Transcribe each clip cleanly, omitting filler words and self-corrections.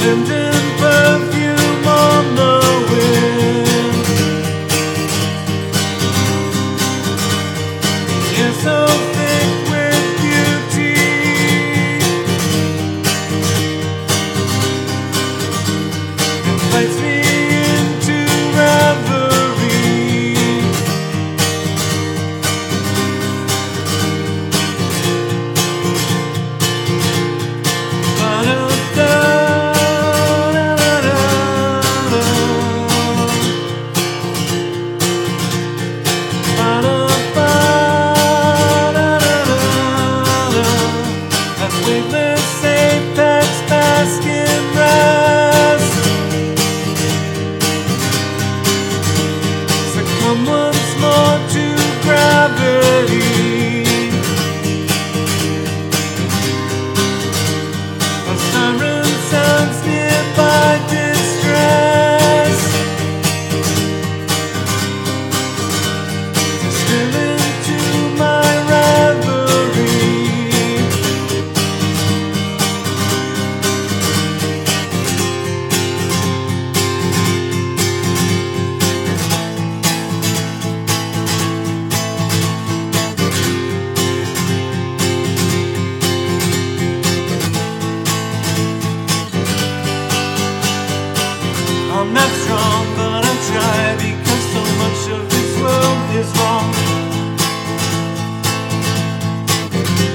Linden perfume on the wind. You're so thick with beauty. Invites me into reverie. As weightless apex bask in rest, succumb once more to gravity. A siren sounds nearby distress. Still into my reverie. I'm not strong, but I'll try, because so much of this world is wrong.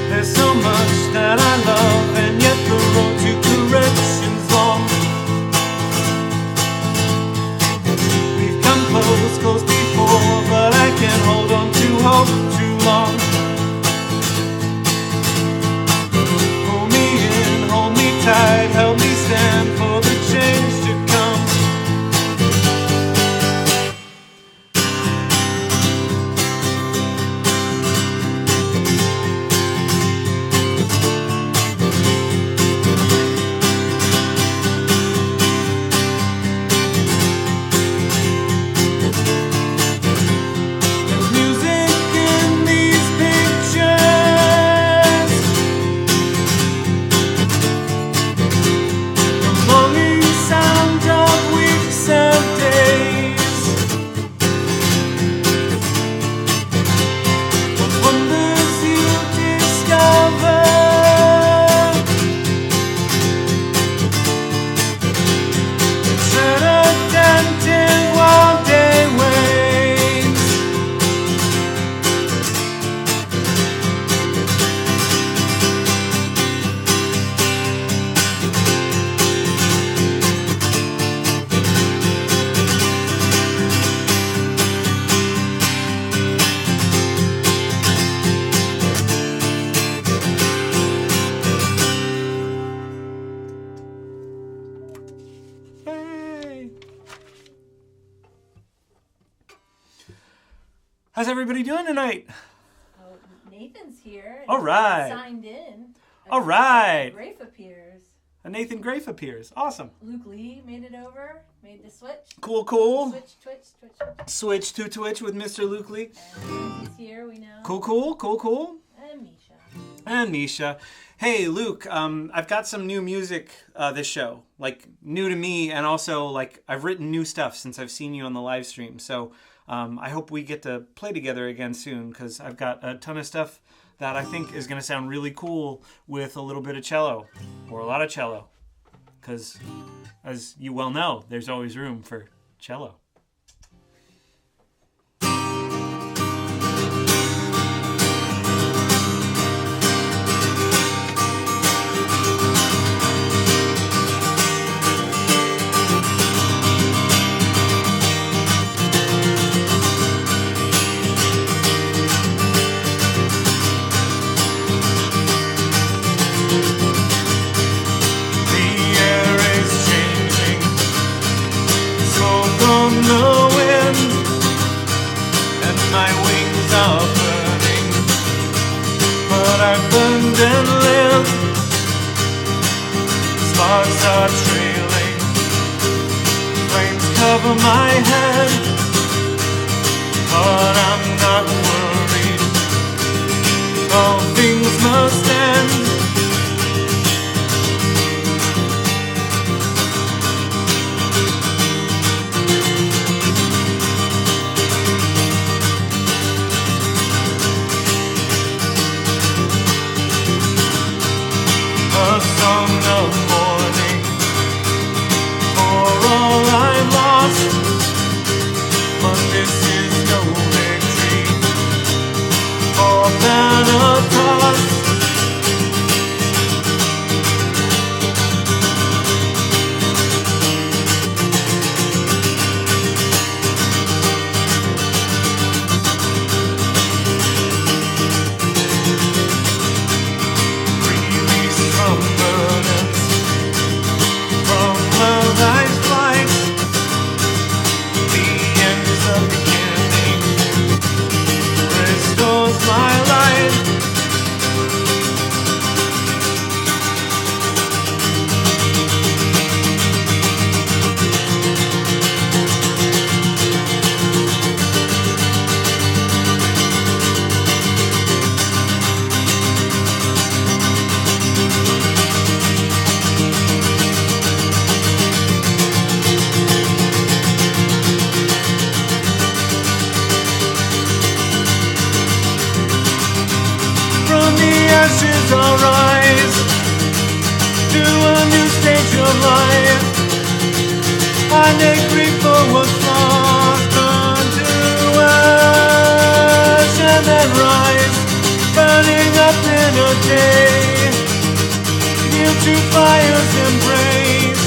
There's so much that I love, and yet the road to correction's long. We've come close before, but I can't hold on to hope too long. Pull me in, hold me tight, help me stand for the change to come. There's music in these pictures, the longing sound of weeks and days. What wonders you discover, set a dent in while day wanes. Hey. How's everybody doing tonight? Oh, Nathan's here. All right. Signed in. All right. Rafe appears. Nathan Grafe appears. Awesome. Luke Lee made it over. Made the switch. Cool, cool. Switch. Switch to Twitch with Mr. Luke Lee. And he's here, we know. Cool. And Misha. And Misha. Hey, Luke, I've got some new music this show. Like, new to me, and also, like, I've written new stuff since I've seen you on the live stream. So I hope we get to play together again soon, because I've got a ton of stuff that I think is going to sound really cool with a little bit of cello, or a lot of cello. Because, as you well know, there's always room for cello. And live. Sparks are trailing, flames cover my head, but I'm not worried. All things must end. of life. I make grief for what's lost unto ash and then rise, burning up in a day. Yield to fire's embrace.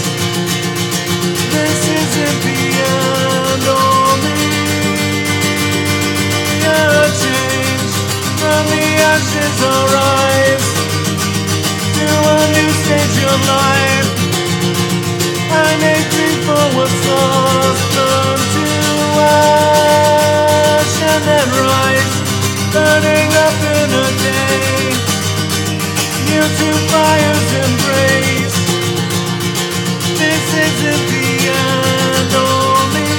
This isn't the end, only a change. From the ashes arise to a new stage of life. I make grief for what's lost unto ash and then rise, burning up in a day. Yield to fire's embrace. This isn't the end, only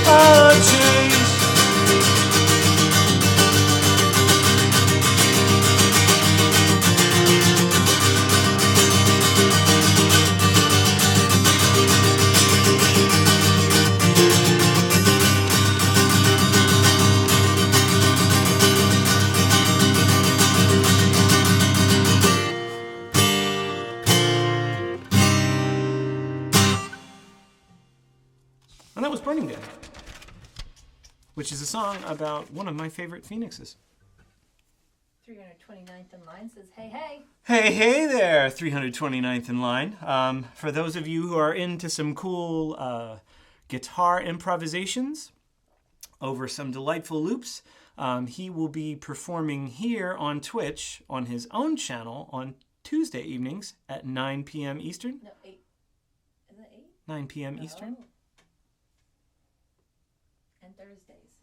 a change. And that was Burning Day, which is a song about one of my favorite phoenixes. 329th in line says, hey, hey. Hey, hey there, 329th in line. For those of you who are into some cool guitar improvisations over some delightful loops, he will be performing here on Twitch on his own channel on Tuesday evenings at 9 p.m. Eastern. No, 8. Is it 8? 9 p.m. Eastern. Oh. And Thursdays.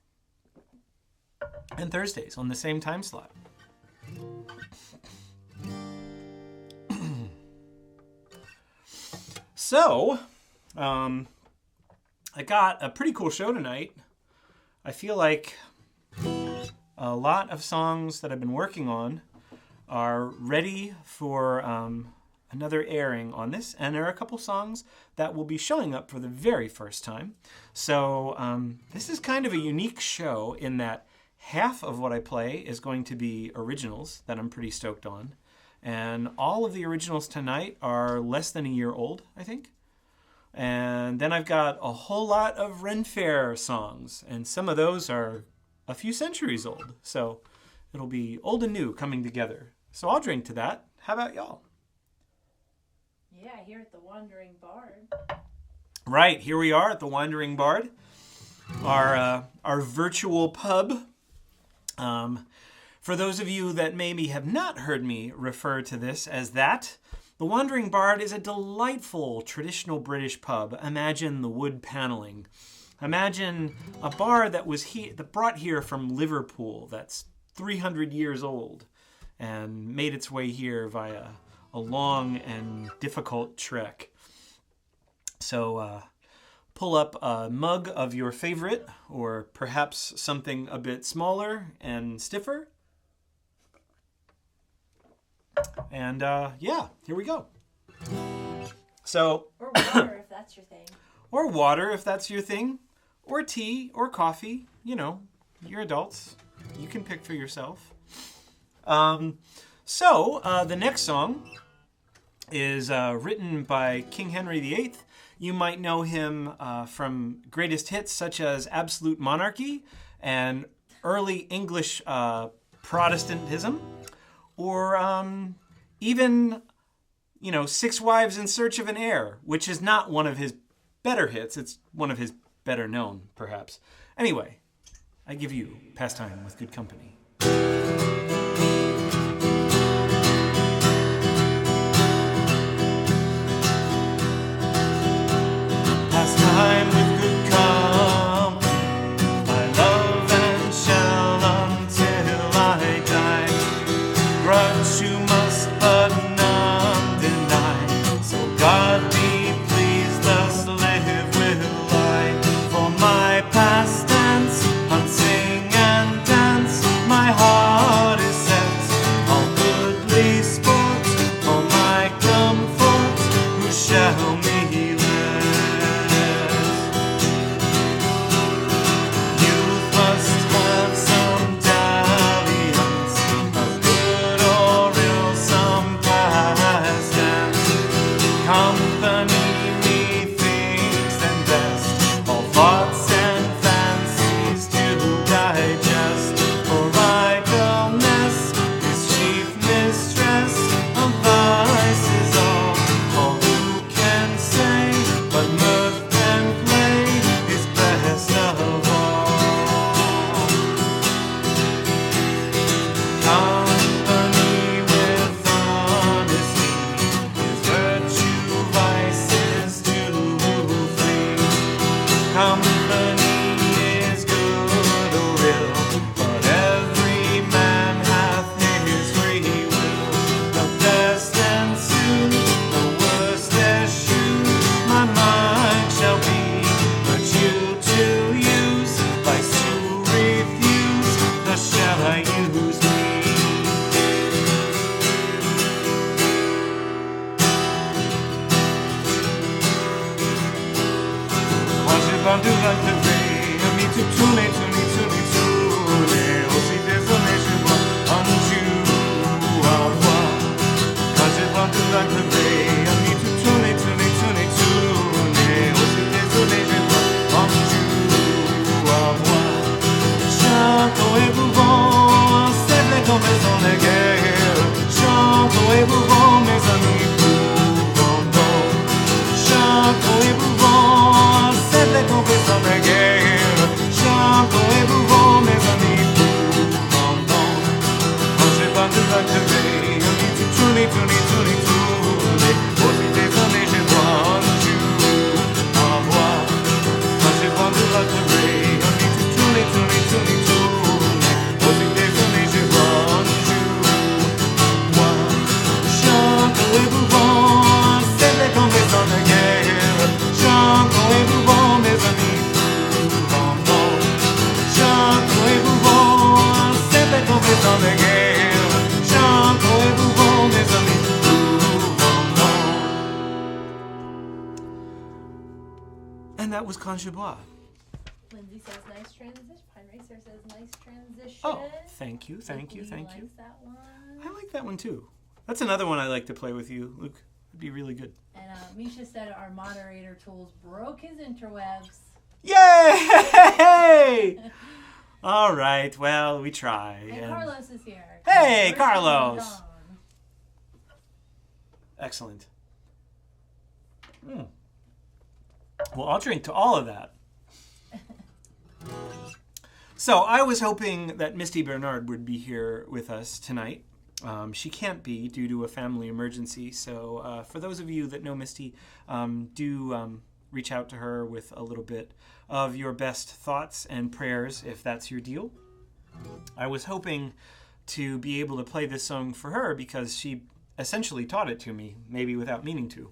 And Thursdays on the same time slot. So, I got a pretty cool show tonight. I feel like a lot of songs that I've been working on are ready for another airing on this, and there are a couple songs that will be showing up for the very first time. So this is kind of a unique show in that half of what I play is going to be originals that I'm pretty stoked on, and all of the originals tonight are less than a year old, I think. And then I've got a whole lot of Ren Fair songs, and some of those are a few centuries old. So it'll be old and new coming together. So I'll drink to that. How about y'all? Yeah, here at the Wandering Bard. Right, here we are at the Wandering Bard, our virtual pub. For those of you that maybe have not heard me refer to this as that, the Wandering Bard is a delightful traditional British pub. Imagine the wood paneling. Imagine a bar that was brought here from Liverpool that's 300 years old and made its way here via a long and difficult trek. So pull up a mug of your favorite, or perhaps something a bit smaller and stiffer. And yeah, here we go. So, Or water, if that's your thing. Or water, if that's your thing. Or tea, or coffee. You know, you're adults. You can pick for yourself. So, the next song is written by King Henry VIII. You might know him from greatest hits such as Absolute Monarchy and early English Protestantism. Or even, you know, Six Wives in Search of an Heir, which is not one of his better hits. It's one of his better known, perhaps. Anyway, I give you Pastime with Good Company. Pastime with good company, I love and shall until I die. Grudge you must but none deny, so God be pleased thus live will I. For my pastimes, on sing and dance, my heart is set on goodly sport. For my comfort, who shall me company methinks and best, all thoughts and fancies to digest. For idleness is chief mistress of vices all who can say, but mirth and play is best of all. Company with honesty is virtue, vices to flee. Company is good or ill, but every man hath his free will. The best ensue, the worst eschew, my mind shall be virtue to use, vice to refuse, thus shall I use me. Quando like the rain, me to tune, aussi désolé je vois en Dieu à moi. Quand je vends like the rain, me to tune, aussi désolé je vois en Dieu à moi. Chantons et bouvons, c'est les combinaisons de guerre. Chantons et bouvons, mes amis, bouvons donc. Chantons et bouvons, c'est les combinaisons de guerre. Chantons et bouvons, mes amis, bouvons donc. Quand je vends de la télé, on dit tout tourner, aussi désolé je vois en Dieu à moi. Quand je vends de la télé, on dit tout tourner, aussi désolé je vois en Dieu moi. Chantons et bouvons, c'est les combinaisons de guerre. Chantons et bouvons, mes amis, bouvons donc. Chantons et bouvons, c'est les combinaisons de guerre. Chantons et bouvons, mes amis, bouvons donc. And that was Conchebois. Lindsay says nice transition. Pine Racer says nice transition. Oh, thank you. Luke Thank likes you. that one. I like that one too. That's another one I like to play with you, Luke. It'd be really good. And Misha said our moderator tools broke his interwebs. Yay! All right. Well, we try. And Carlos is here. Hey, First Carlos. one gone. Excellent. Well, I'll drink to all of that. So I was hoping that Misty Bernard would be here with us tonight. She can't be due to a family emergency. So for those of you that know Misty, do reach out to her with a little bit of your best thoughts and prayers if that's your deal. I was hoping to be able to play this song for her because she essentially taught it to me, maybe without meaning to.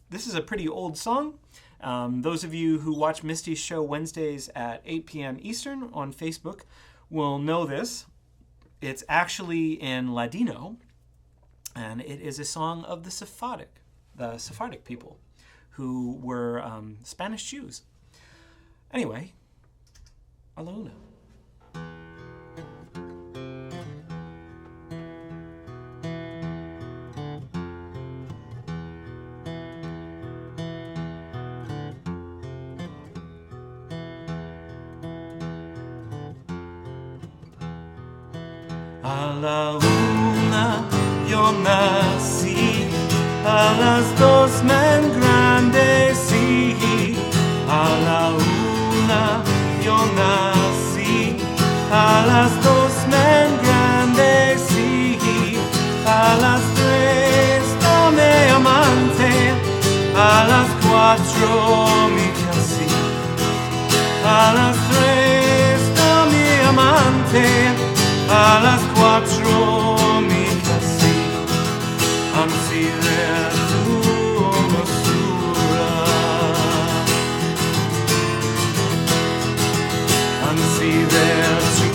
This is a pretty old song. Those of you who watch Misty's show Wednesdays at 8 p.m. Eastern on Facebook will know this. It's actually in Ladino, and it is a song of the Sephardic people, who were Spanish Jews. Anyway, Alona. A la una yo nací, a las dos me engrandecí. A la una yo nací, a las dos me engrandecí. A las tres tomé amante, a las cuatro me casé. A las tres tomé amante, a las cuatro mi casé. Anzi de tu hermosura, anzi de tu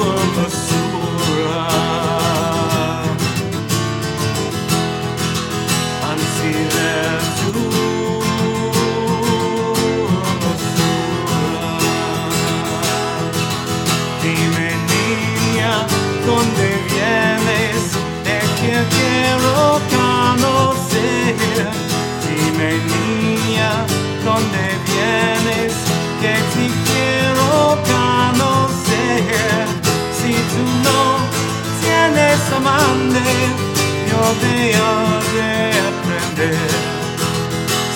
hermosura, anzi de tu te ha de aprender.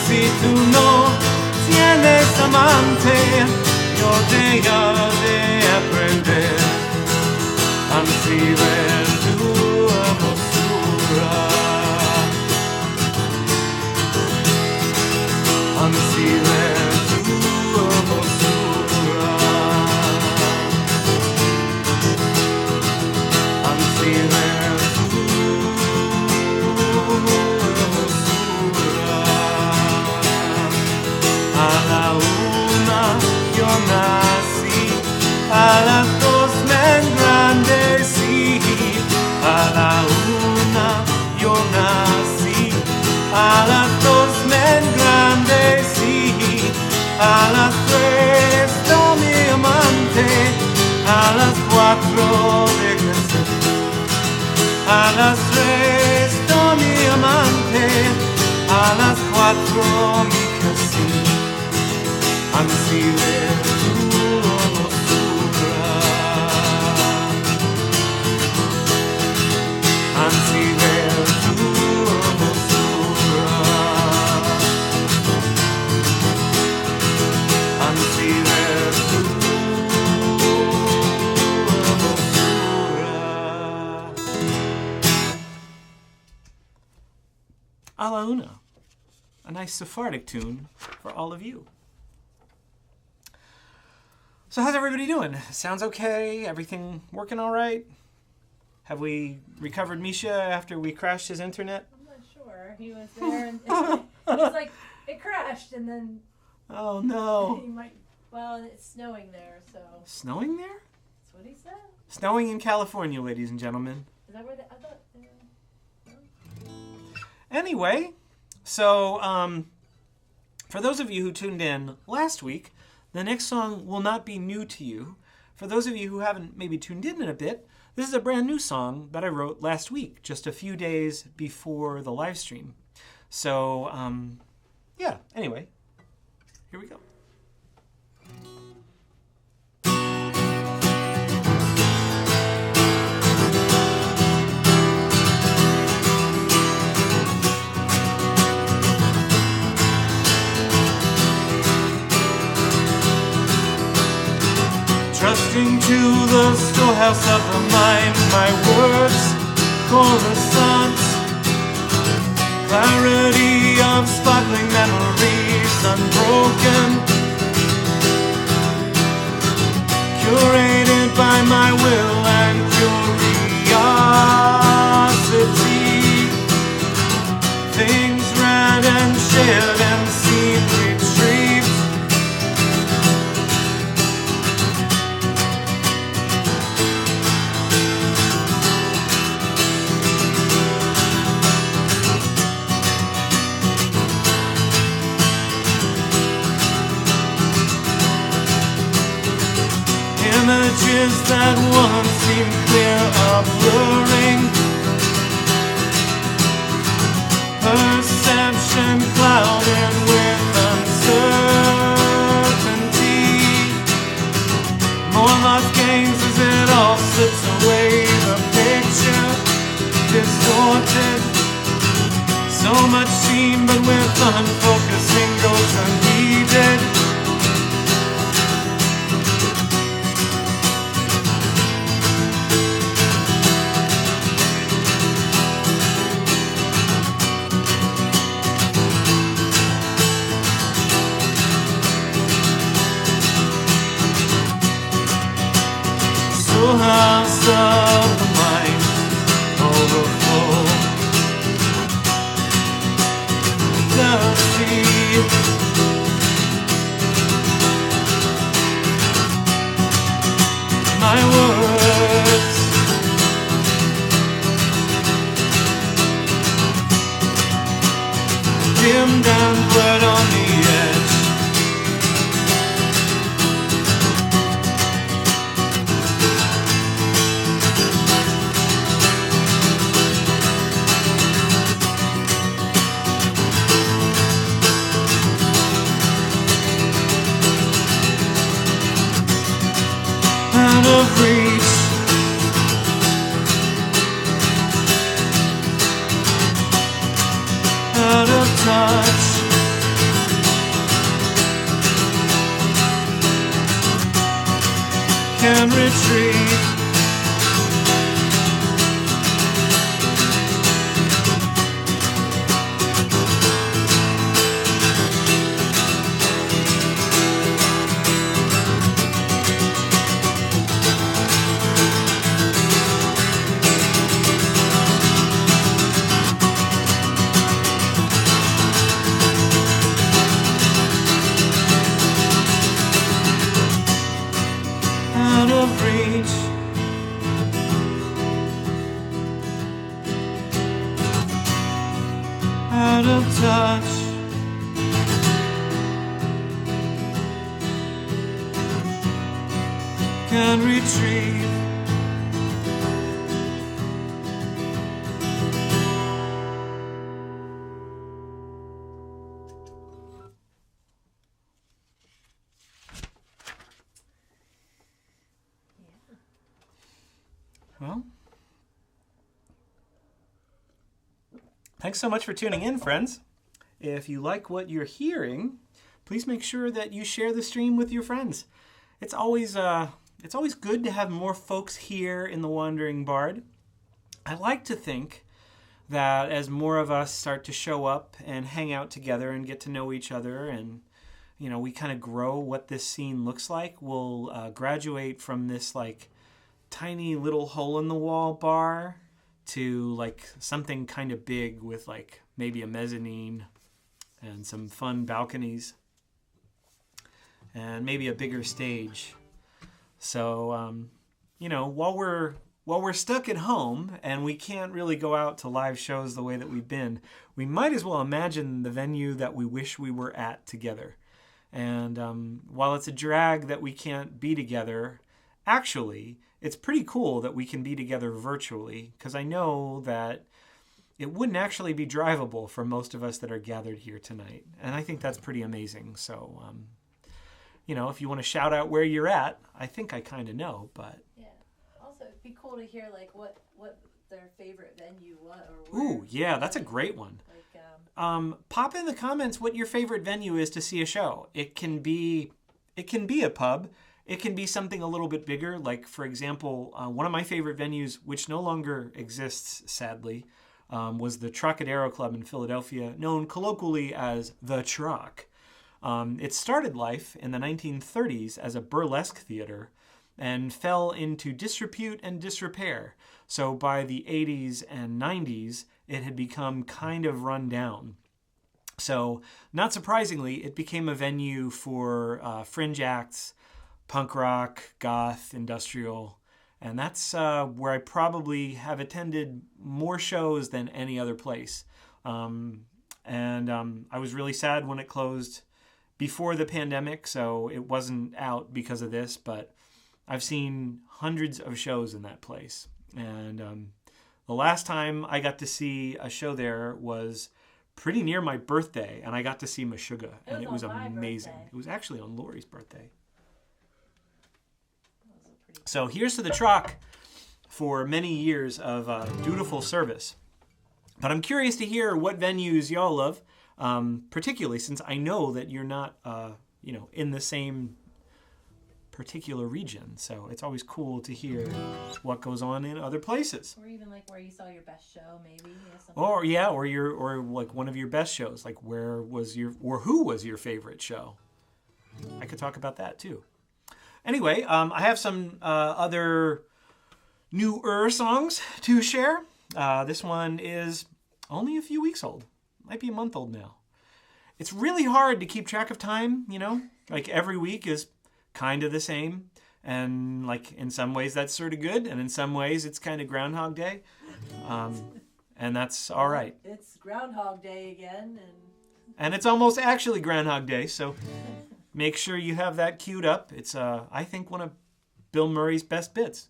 Si tú no tienes amante, yo te he de aprender. Ansí ver tu hermosura, ansí ver tu hermosura, ansí ver tu hermosura. A la una yo nací, a las dos me engrandecí. A la una yo nací, a las dos me engrandecí. A las tres tomé amante, a las cuatro me casé. A las tres tomé amante, a las cuatro me casé. Ansí ver tu hermosura, ansí ver tu hermosura, ansí ver tu hermosura. A la una, a nice Sephardic tune for all of you. So how's everybody doing? Sounds okay? Everything working all right? Have we recovered Misha after we crashed his internet? I'm not sure. He was there and it was like, it crashed and then... Oh no. He might, well, it's snowing there, so... Snowing there? That's what he said. Snowing in California, ladies and gentlemen. Is that where I thought... no? Anyway, so for those of you who tuned in last week, the next song will not be new to you. For those of you who haven't maybe tuned in a bit, this is a brand new song that I wrote last week, just a few days before the live stream. So, yeah, anyway, here we go. Trusting to the storehouse of the mind, my words, coruscant, clarity of sparkling memories unbroken, curated by my will and curiosity, things read and shared and seen retrieved. Images that once seemed clear are blurring, perception clouded with uncertainty. More lost gains as it all slips away, the picture distorted. So much seen but with unfocusing goes unheeded. House of the mind overflow, dusty, my words, dimmed and blurred on the edge. Of reach, can retreat. Out of reach, out of touch, can retrieve. Well, thanks so much for tuning in, friends. If you like what you're hearing, please make sure that you share the stream with your friends. It's always good to have more folks here in the Wandering Bard. I like to think that as more of us start to show up and hang out together and get to know each other, and we kind of grow what this scene looks like, we'll graduate from this like tiny little hole in the wall bar to like something kind of big with like maybe a mezzanine and some fun balconies and maybe a bigger stage. So while we're stuck at home and we can't really go out to live shows the way that we've been, we might as well imagine the venue that we wish we were at together. And while it's a drag that we can't be together, actually it's pretty cool that we can be together virtually, because I know that it wouldn't actually be drivable for most of us that are gathered here tonight. And I think that's pretty amazing. So, if you want to shout out where you're at, I think I kind of know, but... Yeah. Also, it'd be cool to hear, like, what their favorite venue was, or where. Ooh, yeah, that's a great one. Like, pop in the comments what your favorite venue is to see a show. It can be a pub. It can be something a little bit bigger, like, for example, one of my favorite venues, which no longer exists, sadly, was the Trocadero Club in Philadelphia, known colloquially as The Troc. It started life in the 1930s as a burlesque theater and fell into disrepute and disrepair. So by the 80s and 90s, it had become kind of run down. So, not surprisingly, it became a venue for fringe acts, punk rock, goth, industrial, and that's where I probably have attended more shows than any other place. I was really sad when it closed before the pandemic, so it wasn't out because of this, but I've seen hundreds of shows in that place. And the last time I got to see a show there was pretty near my birthday, and I got to see Meshuggah, and it was amazing. It was actually on Lori's birthday. So here's to the Troc for many years of dutiful service. But I'm curious to hear what venues y'all love, particularly since I know that you're not, in the same particular region. So it's always cool to hear what goes on in other places. Or even like where you saw your best show, maybe. Or like one of your best shows. Like who was your favorite show? I could talk about that too. Anyway, I have some other newer songs to share. This one is only a few weeks old. Might be a month old now. It's really hard to keep track of time, Like every week is kind of the same. And like in some ways that's sort of good. And in some ways it's kind of Groundhog Day. And that's all right. It's Groundhog Day again. And it's almost actually Groundhog Day, so... Make sure you have that queued up. It's, I think, one of Bill Murray's best bits.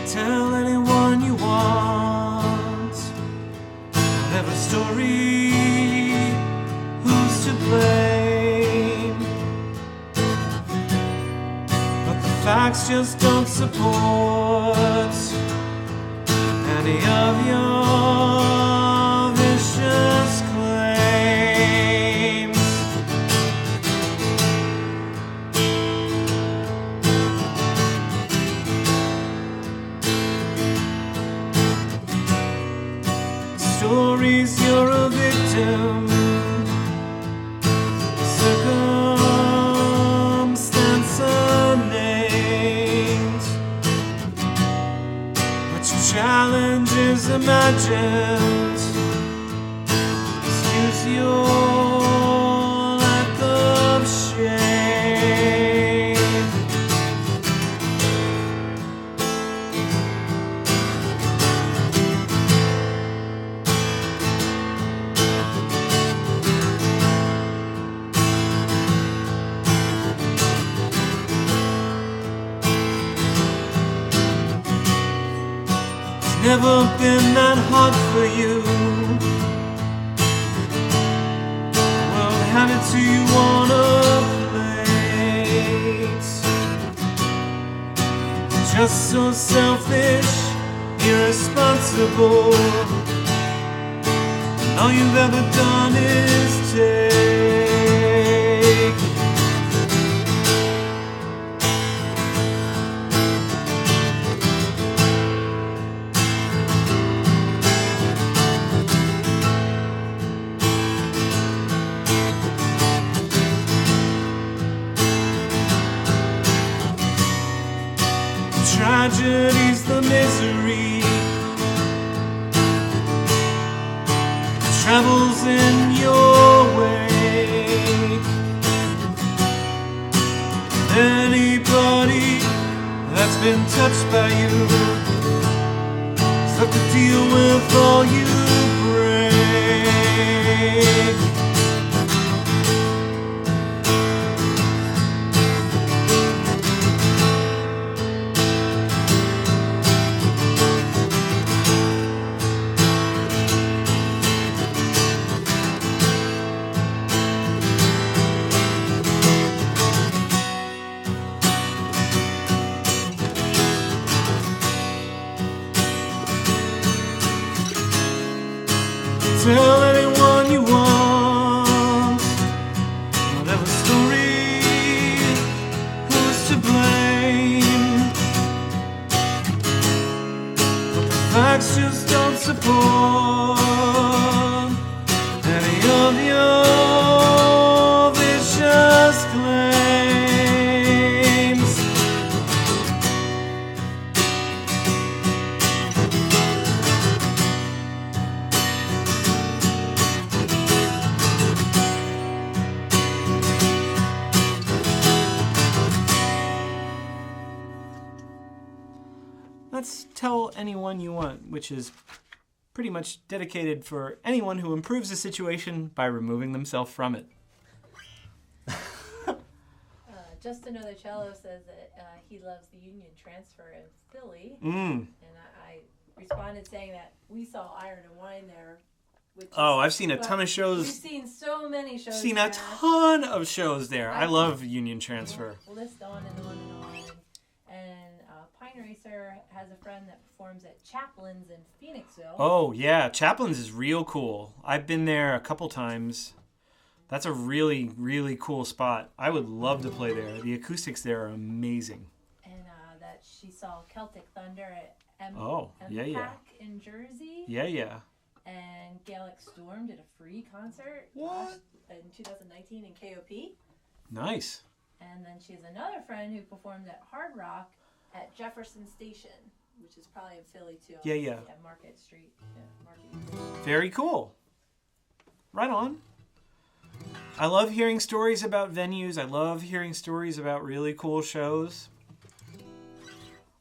Tell anyone you want whatever story, who's to blame? just don't support any of your vicious claims. Stories you're a victim, circumstance unnamed, but your challenge is imagined. Excuse your lack of shame. Never been that hard for you. Well, hand it to you on a plate. Just so selfish, irresponsible. And all you've ever done is take. Tragedy's the misery that travels in your wake. Anybody that's been touched by you has to deal with all you break. Tell anyone you want, whatever story, who's to blame? But the facts just don't support any of your vicious claims. Let's tell anyone you want, which is pretty much dedicated for anyone who improves a situation by removing themselves from it. Just Another Cello says that he loves the union transfer in Philly. Mm. And I responded saying that we saw Iron and Wine there. Oh, I've seen a ton of shows. We've seen so many shows. Seen a ton of shows there. I love union transfer. List on and on and on. And Pine Racer has a friend that performs at Chaplin's in Phoenixville. Oh, yeah. Chaplin's is real cool. I've been there a couple times. That's a really, really cool spot. I would love to play there. The acoustics there are amazing. And that she saw Celtic Thunder at yeah. in Jersey. Yeah. And Gaelic Storm did a free concert in 2019 in KOP. Nice. And then she has another friend who performed at Hard Rock at Jefferson Station, which is probably in Philly too. Yeah. At Market Street. Very cool. Right on. I love hearing stories about venues. I love hearing stories about really cool shows.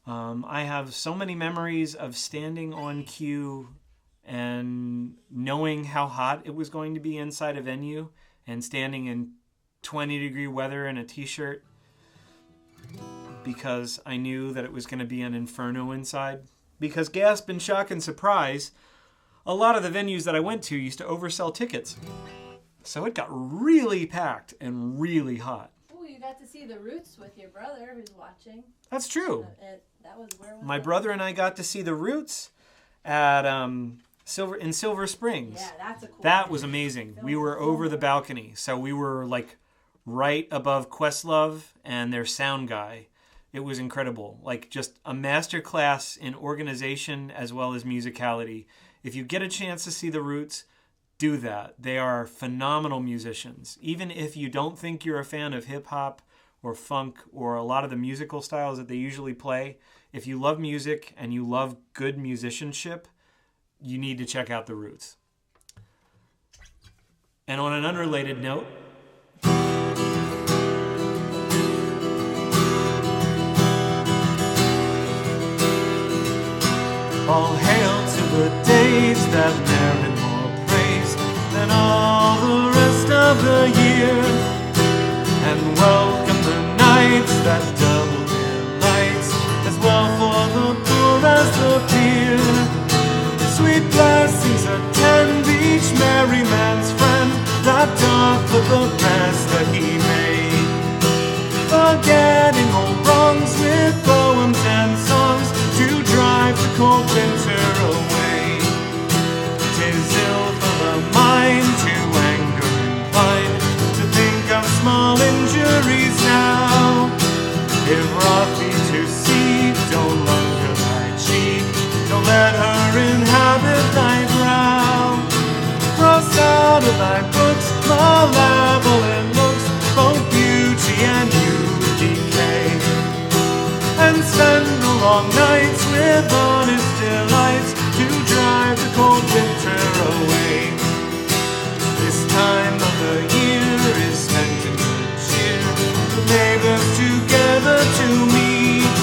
I have so many memories of standing on cue and knowing how hot it was going to be inside a venue and standing in 20-degree weather in a t-shirt because I knew that it was going to be an inferno inside. Because gasp and shock and surprise, a lot of the venues that I went to used to oversell tickets. So it got really packed and really hot. We you got to see the Roots with your brother who's watching. That's true. That was where was My that? brother and I got to see the Roots at Silver Springs. Yeah, that's a cool That one. was amazing. That We was were cool. over the balcony, so we were like right above Questlove and their sound guy. It was incredible. Like just a master class in organization as well as musicality. If you get a chance to see the Roots, do that. They are phenomenal musicians. Even if you don't think you're a fan of hip hop or funk or a lot of the musical styles that they usually play, if you love music and you love good musicianship, you need to check out the Roots. And on an unrelated note, all hail to the days that merit more praise than all the rest of the year, and welcome the nights that double delights, as well for the poor as the peer. Sweet blessings attend each merry man's friend that doth for the best that he made, forgetting all wrongs with poems and songs to drive the cold winter away. 'Tis ill for the mind to anger inclined, to think of small injuries now. If wrath be to see, don't lunge thy cheek, don't let her inhabit thy brow. Cross out of thy books malevolent looks, both beauty and youth decay, and spend the long nights with honest delights to drive the cold winter away. This time of the year is spent in good cheer, with neighbors together to meet,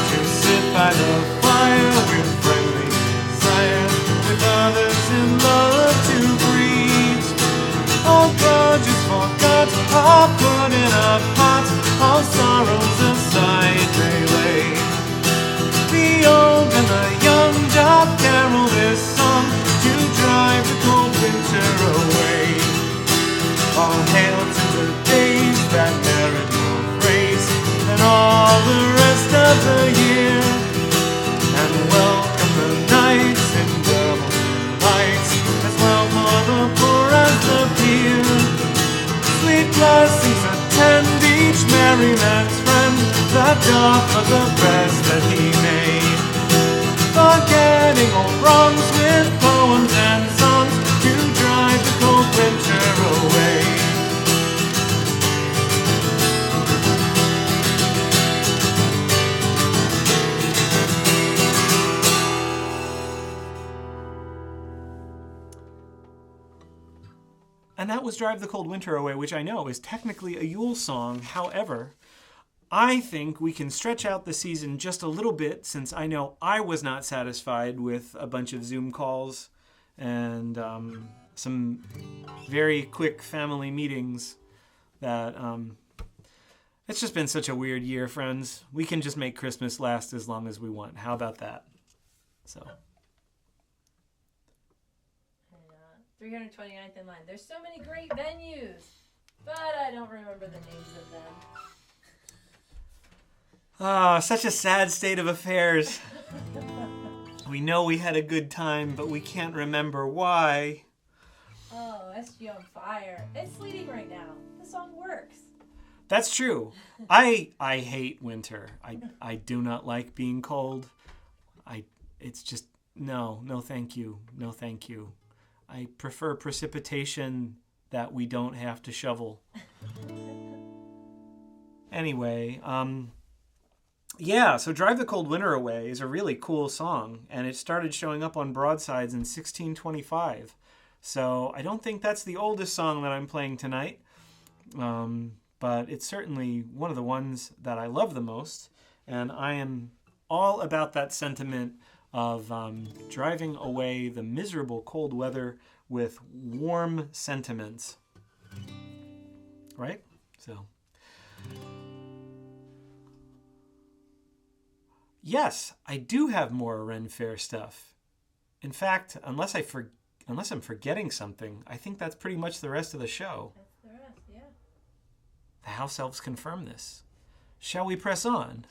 to sit by the fire with friendly desire, with others in love to greet. All grudges forgot are put in a pot, all sorrows aside they lay. The old and the young doth carol this song to drive the cold winter away. All hail to the days that merit more praise than all the rest of the year, and welcome the nights in double lights, as well for the poor as the peer. Sweet blessings attend each merry man's friend that doth for the best that he made, forgetting all wrongs with poems and songs to drive the cold winter away. And that was Drive the Cold Winter Away, which I know is technically a Yule song. However, I think we can stretch out the season just a little bit, since I know I was not satisfied with a bunch of Zoom calls and some very quick family meetings. That it's just been such a weird year, friends. We can just make Christmas last as long as we want. How about that? So. 329th in line. There's so many great venues, but I don't remember the names of them. Ah, such a sad state of affairs. We know we had a good time, but we can't remember why. Oh, SG on fire. It's sleeting right now. The song works. That's true. I hate winter. I do not like being cold. It's just no thank you. No thank you. I prefer precipitation that we don't have to shovel. Anyway, yeah, so Drive the Cold Winter Away is a really cool song, and it started showing up on broadsides in 1625. So I don't think that's the oldest song that I'm playing tonight, but it's certainly one of the ones that I love the most, and I am all about that sentiment of driving away the miserable cold weather with warm sentiments. Right? So. Yes, I do have more Ren Fair stuff. In fact, unless I'm forgetting something, I think that's pretty much the rest of the show. That's the rest, yeah. The house elves confirm this. Shall we press on?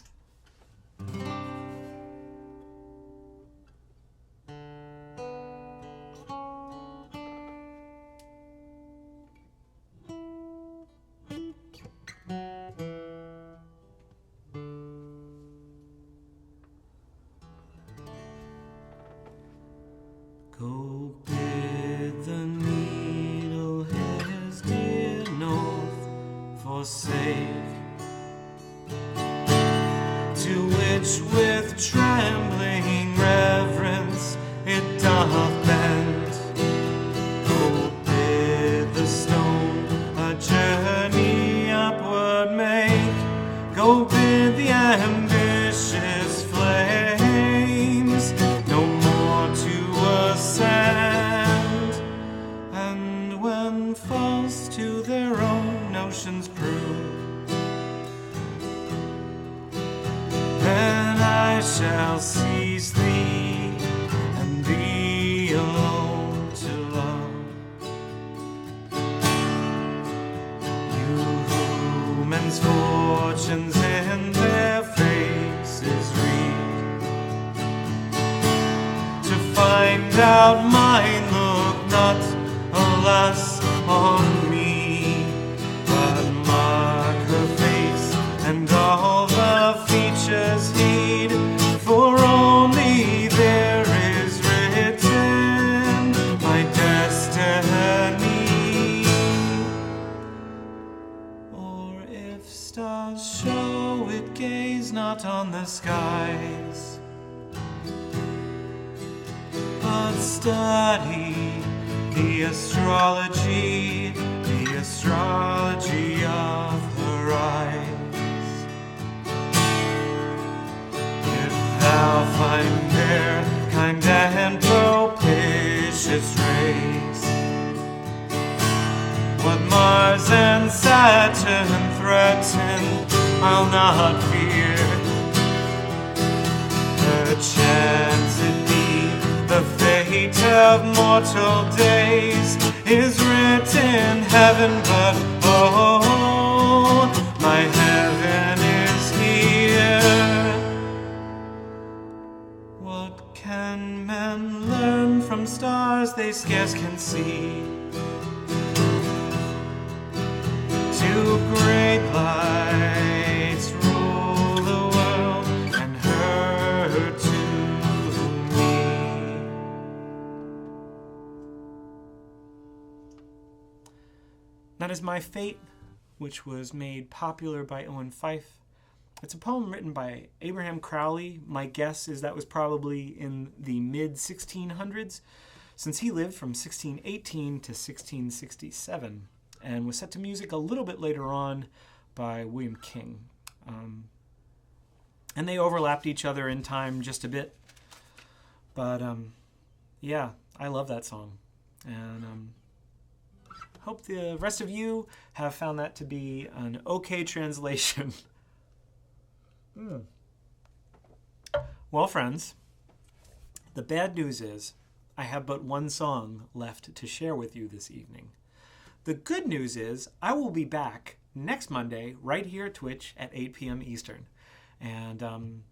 Go bid the needle his dear north forsake, to which with trembling reverence it doth bend. Go bid the stone a journey upward make, go bid the ambitious flames no more to ascend, and when false to their own notions prove, then I shall seize thee and thee alone to love. You who men's fortunes in their faces read, to find out mine look not, alas, on me, but mark her face and all the features heed, for only there is written my destiny. Or if stars show it, gaze not on the skies, but study the astrology of her eyes. If thou find there kind and propitious rays, what Mars and Saturn threaten, I'll not fear. Perchance it be the fate of mortal days is written heaven, but oh, my heaven is here. What can men learn from stars they scarce can see? Two great lights rule the world, and her to me. That is My Fate, which was made popular by Owen Fife. It's a poem written by Abraham Crowley. My guess is that was probably in the mid-1600s, since he lived from 1618 to 1667, and was set to music a little bit later on by William King. And they overlapped each other in time just a bit. But yeah, I love that song. And hope the rest of you have found that to be an okay translation. Well, friends, the bad news is I have but one song left to share with you this evening. The good news is I will be back next Monday right here at Twitch at 8 p.m. Eastern. And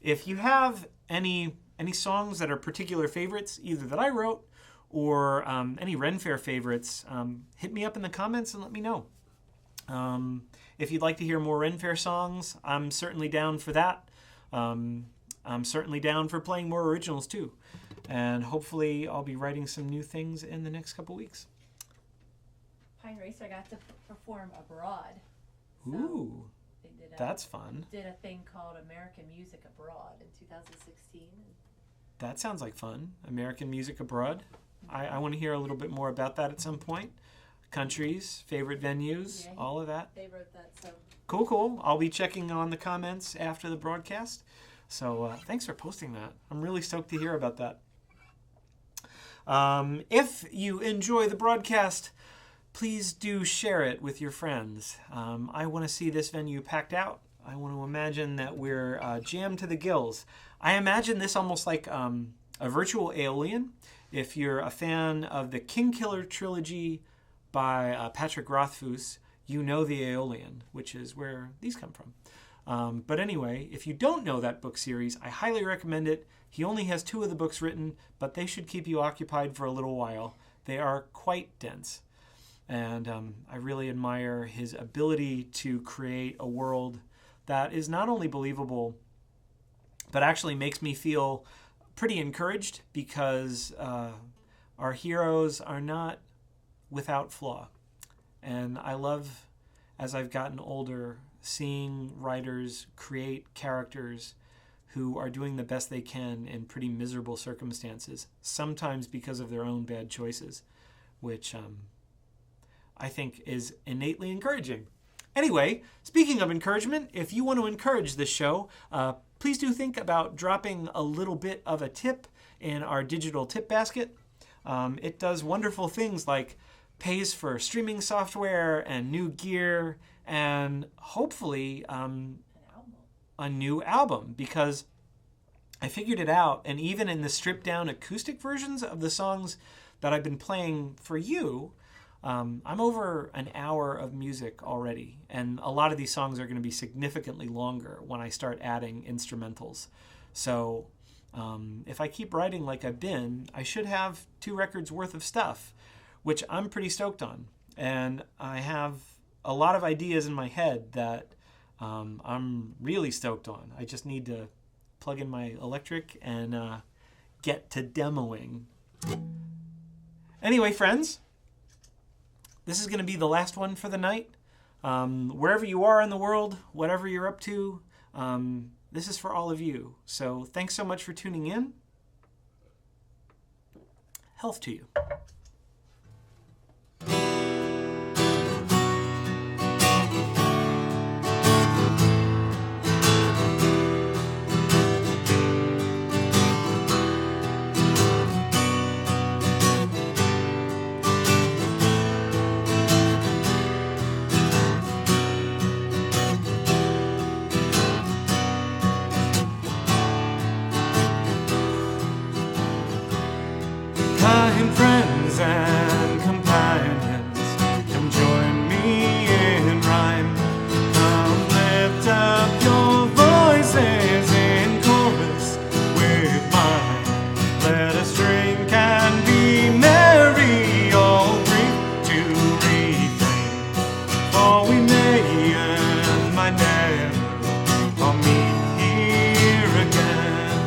if you have any songs that are particular favorites, either that I wrote or any Ren Fair favorites, hit me up in the comments and let me know. If you'd like to hear more Ren Fair songs, I'm certainly down for that. I'm certainly down for playing more originals too. And hopefully I'll be writing some new things in the next couple weeks. Pine Racer got to perform abroad. So Ooh, they that's fun. Did a thing called American Music Abroad in 2016. That sounds like fun. American Music Abroad. I want to hear a little bit more about that at some point. Countries, favorite venues, all of that. They wrote that, so. Cool. I'll be checking on the comments after the broadcast. So thanks for posting that. I'm really stoked to hear about that. If you enjoy the broadcast, please do share it with your friends. I want to see this venue packed out. I want to imagine that we're jammed to the gills. I imagine this almost like a virtual Aeolian. If you're a fan of the King Killer trilogy by Patrick Rothfuss, you know the Aeolian, which is where these come from. But anyway, if you don't know that book series, I highly recommend it. He only has 2 of the books written, but they should keep you occupied for a little while. They are quite dense. And I really admire his ability to create a world that is not only believable, but actually makes me feel pretty encouraged, because our heroes are not without flaw. And I love, as I've gotten older, seeing writers create characters who are doing the best they can in pretty miserable circumstances, sometimes because of their own bad choices, which I think is innately encouraging. Anyway, speaking of encouragement, if you want to encourage this show, please do think about dropping a little bit of a tip in our digital tip basket. It does wonderful things like pays for streaming software and new gear and hopefully a new album, because I figured it out, and even in the stripped down acoustic versions of the songs that I've been playing for you, I'm over an hour of music already, and a lot of these songs are going to be significantly longer when I start adding instrumentals. So if I keep writing like I've been, I should have 2 records worth of stuff, which I'm pretty stoked on. And I have a lot of ideas in my head that I'm really stoked on. I just need to plug in my electric and get to demoing. Anyway, friends, this is going to be the last one for the night. Wherever you are in the world, whatever you're up to, this is for all of you. So thanks so much for tuning in. Health to you. Kind friends and companions, come join me in rhyme. Come lift up your voices in chorus with mine. Let us drink and be merry, all grief to refrain. For we may and might never meet here again.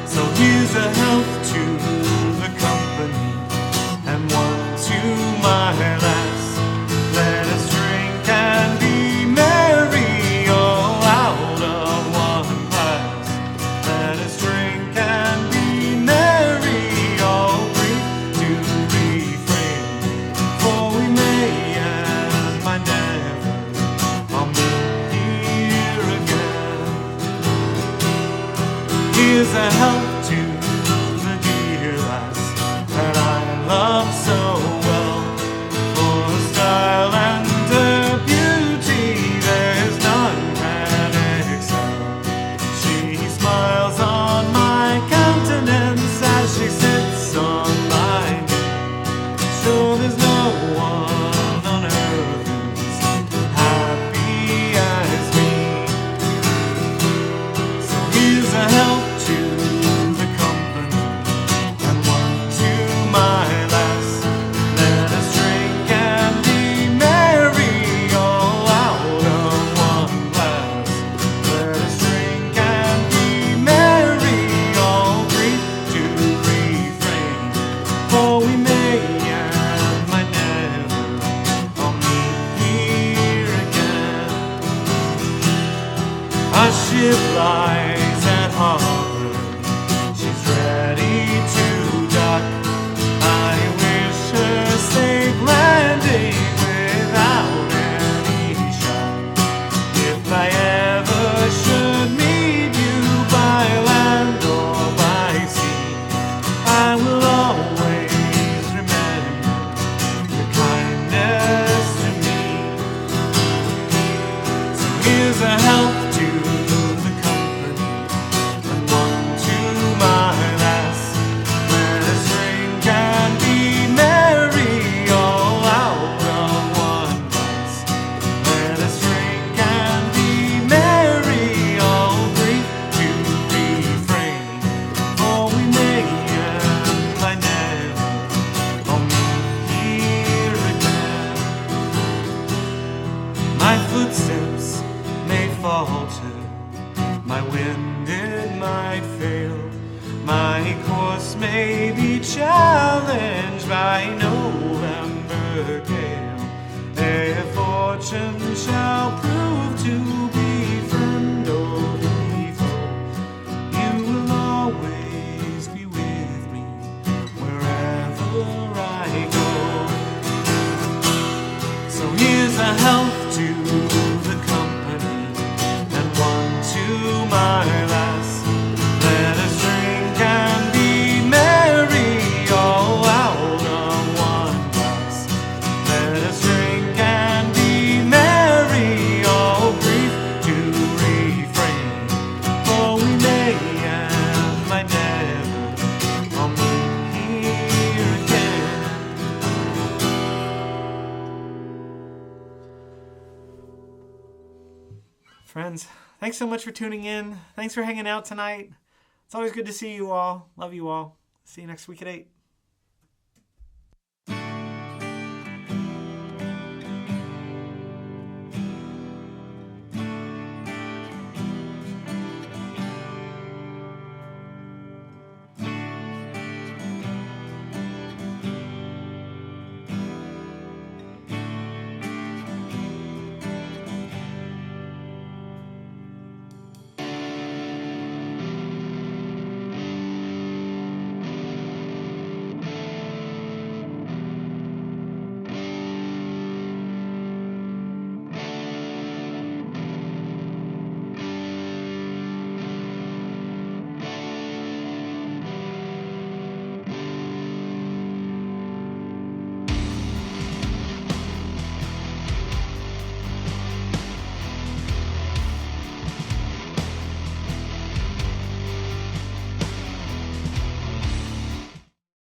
So here's a health to the company. My course may be challenged by November gale. If fortune shall prove to be friend or be foe, you will always be with me wherever I go. So here's a health to the company and one to my lass. Let us drink and be merry all out of one glass. Let us drink and be merry, all grief to refrain. For we may and might never all meet here again. Friends, thanks so much for tuning in. Thanks for hanging out tonight. It's always good to see you all. Love you all. See you next week at 8.